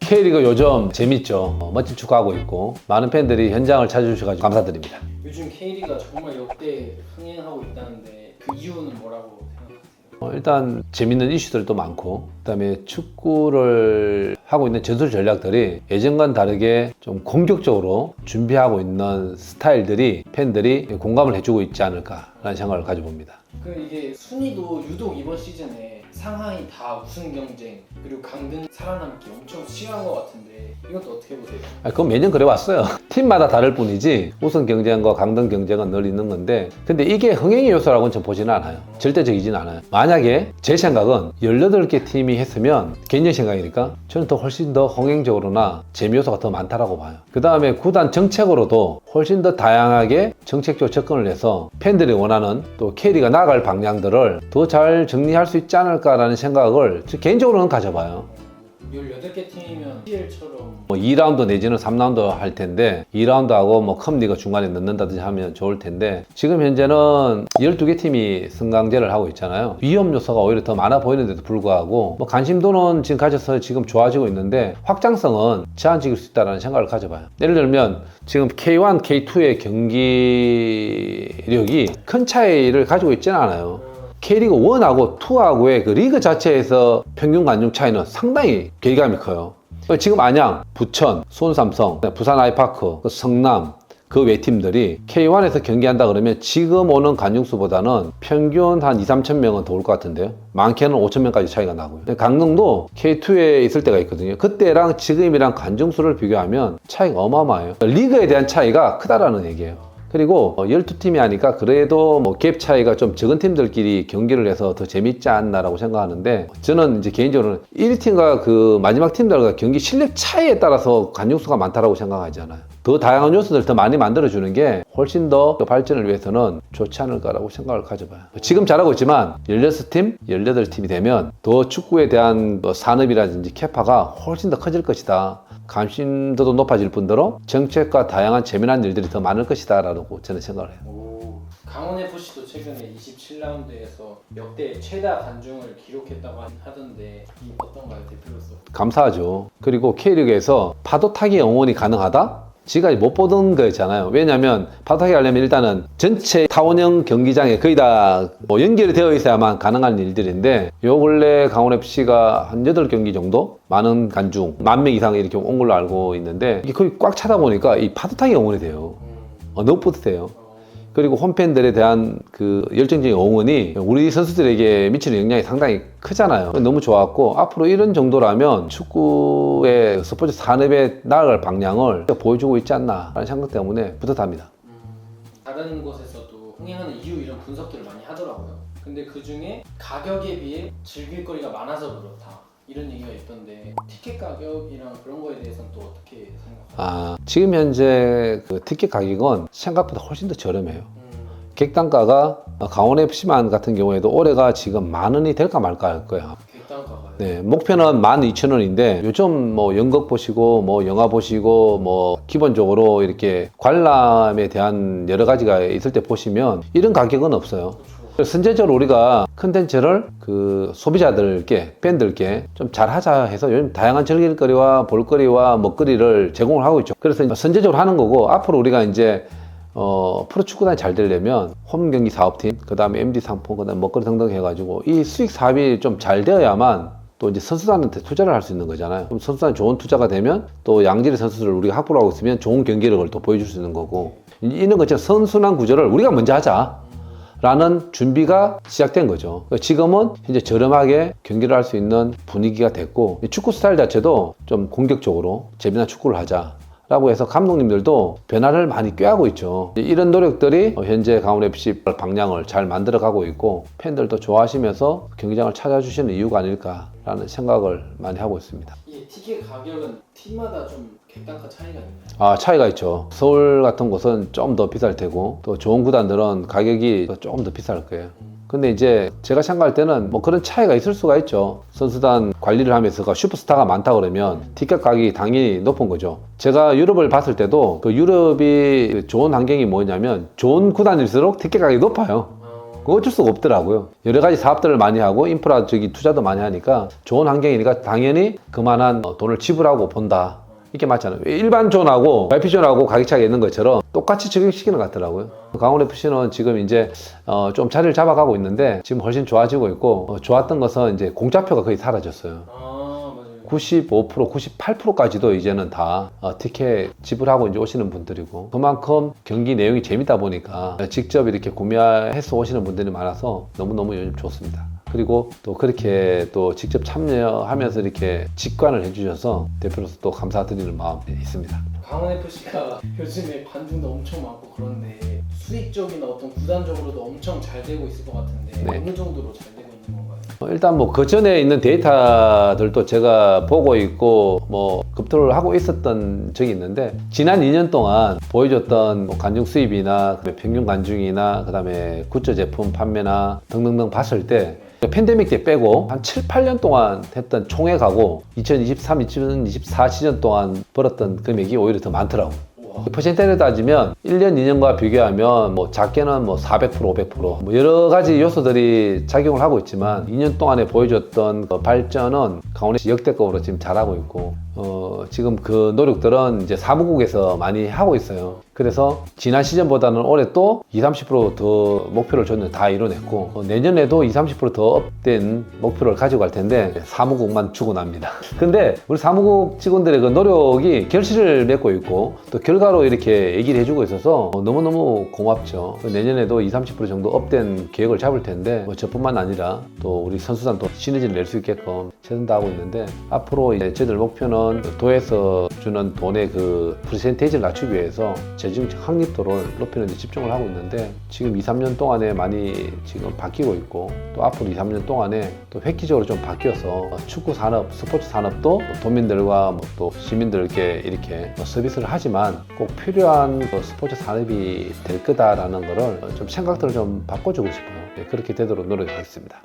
K리그 요즘 재밌죠. 멋진 축구하고 있고 많은 팬들이 현장을 찾아주셔서 감사드립니다. 요즘 K리그가 정말 역대 흥행하고 있다는데 그 이유는 뭐라고 생각하세요? 일단 재밌는 이슈들도 많고 그다음에 축구를 하고 있는 전술 전략들이 예전과는 다르게 좀 공격적으로 준비하고 있는 스타일들이 팬들이 공감을 해주고 있지 않을까라는 생각을 가져봅니다. 그 이게 순위도 유독 이번 시즌에 상하이 다 우승 경쟁 그리고 강등 살아남기 엄청 치열한 것 같은데 이것도 어떻게 보세요? 그건 매년 그래 왔어요. 팀마다 다를 뿐이지 우승 경쟁과 강등 경쟁은 늘 있는 건데 근데 이게 흥행의 요소라고는 전 보지는 않아요. 절대적이진 않아요. 만약에 제 생각은 18개 팀이 했으면 개인적 생각이니까 저는 더 훨씬 더 흥행적으로나 재미 요소가 더 많다라고 봐요. 그 다음에 구단 정책으로도 훨씬 더 다양하게 정책적 접근을 해서 팬들이 원하는 또 K리그가 나아갈 방향들을 더 잘 정리할 수 있지 않을까라는 생각을 개인적으로는 가져봐요. 18개 팀이면 PL처럼 2라운드 내지는 3라운드 할 텐데 2라운드하고 뭐 컵리가 중간에 넣는다든지 하면 좋을 텐데 지금 현재는 12개 팀이 승강제를 하고 있잖아요. 위험 요소가 오히려 더 많아 보이는데도 불구하고 뭐 관심도는 지금 가져서 지금 좋아지고 있는데 확장성은 제한적일 수 있다는 생각을 가져봐요. 예를 들면 지금 K1, K2의 경기력이 큰 차이를 가지고 있지는 않아요. K리그 1하고 2하고의 그 리그 자체에서 평균 관중 차이는 상당히 괴리감이 커요. 지금 안양, 부천, 수원삼성, 부산 아이파크, 성남 그 외 팀들이 K1에서 경기한다 그러면 지금 오는 관중수보다는 평균 한 2, 3천 명은 더 올 것 같은데요. 많게는 5천 명까지 차이가 나고요. 강릉도 K2에 있을 때가 있거든요. 그때랑 지금이랑 관중수를 비교하면 차이가 어마어마해요. 리그에 대한 차이가 크다라는 얘기예요. 그리고 12팀이 하니까 그래도 뭐 갭 차이가 좀 적은 팀들끼리 경기를 해서 더 재밌지 않나라고 생각하는데 저는 이제 개인적으로는 1팀과 그 마지막 팀들과 경기 실력 차이에 따라서 관중수가 많다라고 생각하지 않아요. 더 다양한 요소들을 더 많이 만들어주는 게 훨씬 더 발전을 위해서는 좋지 않을까라고 생각을 가져봐요. 지금 잘하고 있지만 16팀, 18팀이 되면 더 축구에 대한 산업이라든지 캐파가 훨씬 더 커질 것이다. 관심도도 높아질 뿐더러 정책과 다양한 재미난 일들이 더 많을 것이다 라고 저는 생각을 해요. 강원FC도 최근에 27라운드에서 역대 최다 관중을 기록했다고 하던데 어떤가요, 대표로서? 감사하죠. 그리고 K리그에서 파도 타기 응원이 가능하다? 지금까지 못 보던 거였잖아요. 왜냐하면 파도 타기 하려면 일단은 전체 타원형 경기장에 거의 다 연결이 되어 있어야만 가능한 일들인데 요 근래 강원FC가 한 8경기 정도 많은 관중, 10,000명 이상 이렇게 온 걸로 알고 있는데 이게 거의 꽉 차다 보니까 이 파도 타기 응원이 돼요. 너무 뿌듯해요. 그리고 홈팬들에 대한 그 열정적인 응원이 우리 선수들에게 미치는 영향이 상당히 크잖아요. 너무 좋았고 앞으로 이런 정도라면 축구의 스포츠 산업에 나아갈 방향을 보여주고 있지 않나 라는 생각 때문에 뿌듯합니다. 다른 곳에서도 흥행하는 이유 이런 분석들을 많이 하더라고요. 근데 그 중에 가격에 비해 즐길 거리가 많아서 그렇다 이런 얘기가 있던데 티켓 가격이랑 그런 거에 대해서는 또 어떻게 생각하세요? 지금 현재 그 티켓 가격은 생각보다 훨씬 더 저렴해요. 객단가가 강원FC만 같은 경우에도 올해가 지금 10,000원이 될까 말까 할 거예요. 객단가가요? 네, 목표는 12,000원인데 요즘 뭐 연극 보시고 뭐 영화 보시고 뭐 기본적으로 이렇게 관람에 대한 여러 가지가 있을 때 보시면 이런 가격은 없어요. 선제적으로 우리가 컨텐츠를 그 소비자들께, 팬들께 좀 잘하자 해서 요즘 다양한 즐길거리와 볼거리와 먹거리를 제공을 하고 있죠. 그래서 선제적으로 하는 거고 앞으로 우리가 이제 프로축구단이 잘 되려면 홈경기 사업팀, 그 다음에 MD 상품, 그 다음에 먹거리 등등 해가지고 이 수익 사업이 좀 잘 되어야만 또 이제 선수단한테 투자를 할 수 있는 거잖아요. 그럼 선수단이 좋은 투자가 되면 또 양질의 선수들을 우리가 확보를 하고 있으면 좋은 경기력을 또 보여줄 수 있는 거고 이런 것처럼 선순환 구조를 우리가 먼저 하자. 라는 준비가 시작된 거죠. 지금은 현재 저렴하게 경기를 할 수 있는 분위기가 됐고 축구 스타일 자체도 좀 공격적으로 재미난 축구를 하자 라고 해서 감독님들도 변화를 많이 꾀하고 있죠. 이런 노력들이 현재 강원FC 방향을 잘 만들어 가고 있고 팬들도 좋아하시면서 경기장을 찾아주시는 이유가 아닐까라는 생각을 많이 하고 있습니다. 이 티켓 가격은 팀마다 좀 객단가 차이가 있나요? 차이가 있죠. 서울 같은 곳은 좀 더 비쌀 테고 또 좋은 구단들은 가격이 조금 더 비쌀 거예요. 근데 이제 제가 생각할 때는 뭐 그런 차이가 있을 수가 있죠. 선수단 관리를 하면서 슈퍼스타가 많다 그러면 티켓 가격이 당연히 높은 거죠. 제가 유럽을 봤을 때도 그 유럽이 좋은 환경이 뭐냐면 좋은 구단일수록 티켓 가격이 높아요. 그거 어쩔 수가 없더라고요. 여러 가지 사업들을 많이 하고 인프라 투자도 많이 하니까 좋은 환경이니까 당연히 그만한 돈을 지불하고 본다. 이게 맞잖아요. 일반 존하고 IP 존하고 가격 차이가 있는 것처럼 똑같이 적용시키는 것 같더라고요. 강원FC는 지금 이제 좀 자리를 잡아가고 있는데 지금 훨씬 좋아지고 있고 좋았던 것은 이제 공짜표가 거의 사라졌어요. 아, 맞아요. 95%, 98%까지도 이제는 다 티켓 지불하고 이제 오시는 분들이고 그만큼 경기 내용이 재밌다 보니까 직접 이렇게 구매해서 오시는 분들이 많아서 너무너무 요즘 좋습니다. 그리고 또 그렇게 또 직접 참여하면서 이렇게 직관을 해주셔서 대표로서 또 감사드리는 마음이 있습니다. 강원FC가 요즘에 관중도 엄청 많고 그런데 수익적이나 어떤 구단적으로도 엄청 잘 되고 있을 것 같은데 네. 어느 정도로 잘 되고 있는 건가요? 일단 뭐 그 전에 있는 데이터들도 제가 보고 있고 뭐 검토를 하고 있었던 적이 있는데 지난 2년 동안 보여줬던 뭐 관중 수입이나 평균 관중이나 그다음에 굿즈 제품 판매나 등등등 봤을 때 팬데믹 때 빼고 한 7, 8년 동안 했던 총액하고 2023, 2024 시즌 동안 벌었던 금액이 오히려 더 많더라고. 퍼센테이지로 따지면 1년, 2년과 비교하면 뭐 작게는 뭐 400%, 500% 뭐 여러 가지 요소들이 작용을 하고 있지만 2년 동안에 보여줬던 그 발전은 강원FC 역대급으로 지금 잘하고 있고 지금 그 노력들은 이제 사무국에서 많이 하고 있어요. 그래서 지난 시즌보다는 올해 또 20, 30%더 목표를 줬는데 다 이뤄냈고 내년에도 20, 30%더 업된 목표를 가지고 갈 텐데 사무국만 죽어납니다. 근데 우리 사무국 직원들의 그 노력이 결실을 맺고 있고 또 결과로 이렇게 얘기를 해주고 있어서 너무너무 고맙죠. 내년에도 20, 30% 정도 업된 계획을 잡을 텐데 뭐 저뿐만 아니라 또 우리 선수단도 시너지를 낼 수 있게끔 최선 다하고 있는데 앞으로 이제 저희들 목표는 도에서 주는 돈의 그 퍼센테이지를 낮추기 위해서 재정적 확립도를 높이는 데 집중을 하고 있는데 지금 2, 3년 동안에 많이 지금 바뀌고 있고 또 앞으로 2, 3년 동안에 또 획기적으로 좀 바뀌어서 축구 산업, 스포츠 산업도 도민들과 또 시민들께 이렇게 서비스를 하지만 꼭 필요한 스포츠 산업이 될 거다라는 거를 좀 생각들을 좀 바꿔주고 싶어요. 그렇게 되도록 노력하겠습니다.